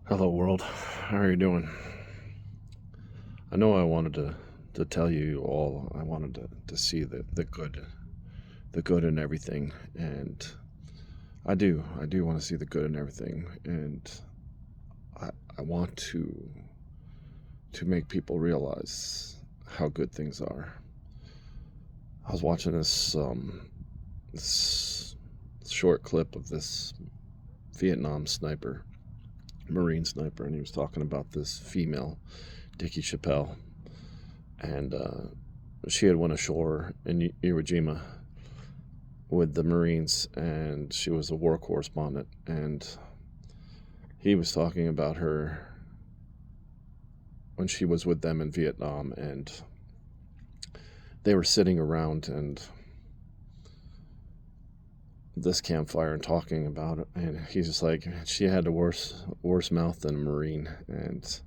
Hello, world. How are you doing? I know I wanted to tell you all. I wanted to see the good in everything, and I do want to see the good in everything, and I I want to make people realize how good things are. I was watching this short clip of this Vietnam sniper, Marine sniper, and he was talking about this female, Dicky Chapelle, and she had went ashore in Iwo Jima with the Marines, and she was a war correspondent. And he was talking about her when she was with them in Vietnam, and they were sitting around and this campfire and talking about it. And he's just like, she had a worse mouth than a Marine, and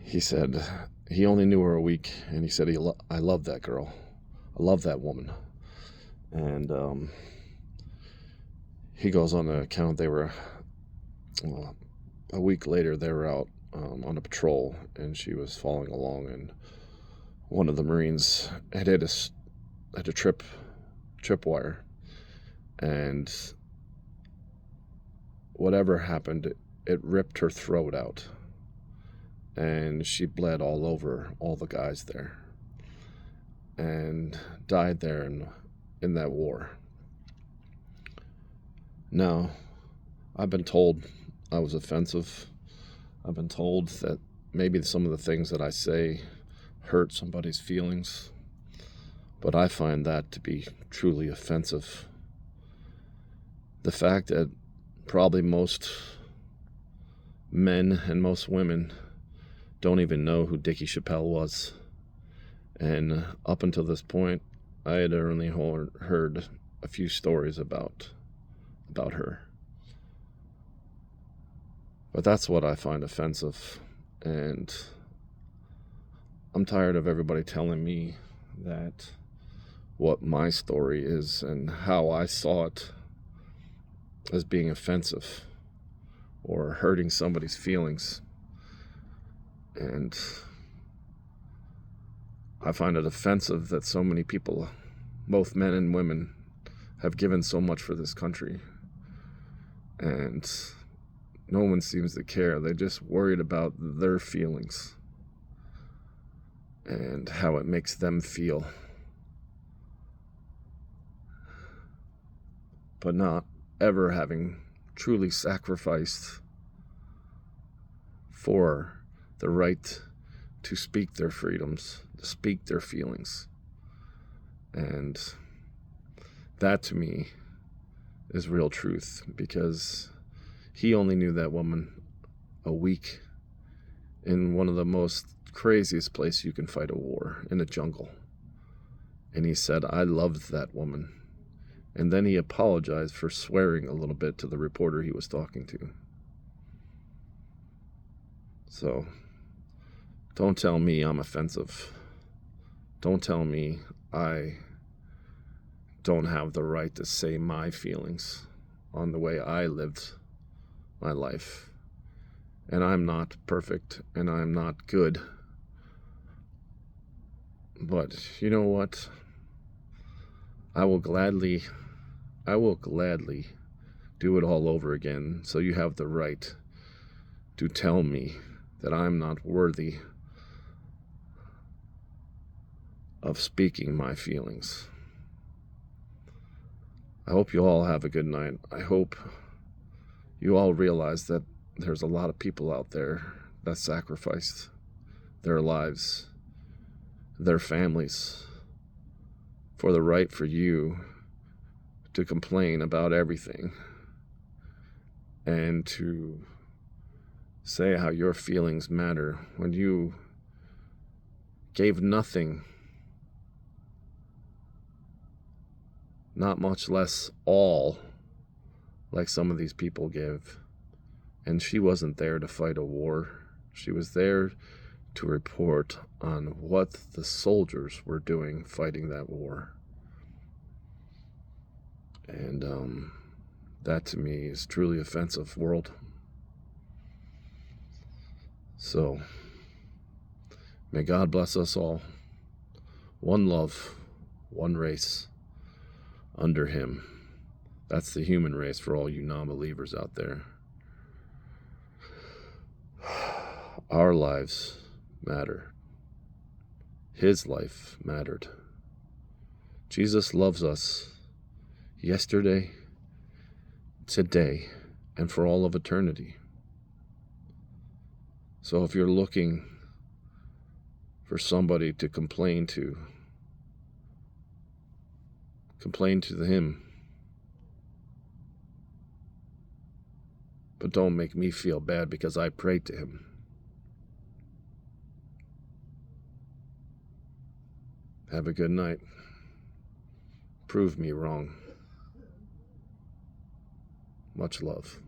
he said he only knew her a week, and he said I love that girl, I love that woman. And he goes on to account they were well, a week later they were out on a patrol, and she was following along, and one of the Marines had had a tripwire, and whatever happened, it ripped her throat out, and she bled all over all the guys there, and died there in that war. Now, I've been told I was offensive. I've been told that maybe some of the things that I say hurt somebody's feelings, but I find that to be truly offensive. The fact that probably most men and most women don't even know who Dicky Chapelle was. And up until this point, I had only heard a few stories about her. But that's what I find offensive. And I'm tired of everybody telling me that what my story is and how I saw it as being offensive or hurting somebody's feelings. And I find it offensive that so many people, both men and women, have given so much for this country. And no one seems to care. They're just worried about their feelings and how it makes them feel, but not ever having truly sacrificed for the right to speak their freedoms, to speak their feelings. And that to me is real truth, because he only knew that woman a week in one of the most craziest places you can fight a war, in a jungle. And he said, I loved that woman. And then he apologized for swearing a little bit to the reporter he was talking to. So, don't tell me I'm offensive. Don't tell me I don't have the right to say my feelings on the way I lived my life. And I'm not perfect, and I'm not good. But you know what? I will gladly do it all over again, so you have the right to tell me that I'm not worthy of speaking my feelings. I hope you all have a good night. I hope you all realize that there's a lot of people out there that sacrificed their lives, their families, for the right for you to complain about everything and to say how your feelings matter when you gave nothing, not much less all, like some of these people give. And she wasn't there to fight a war. She was there to report on what the soldiers were doing fighting that war. And that to me is truly offensive, world. So, may God bless us all. One love, one race under Him. That's the human race for all you non-believers out there. Our lives matter. His life mattered. Jesus loves us yesterday, today, and for all of eternity. So if you're looking for somebody to complain to Him. But don't make me feel bad because I prayed to Him. Have a good night. Prove me wrong. Much love.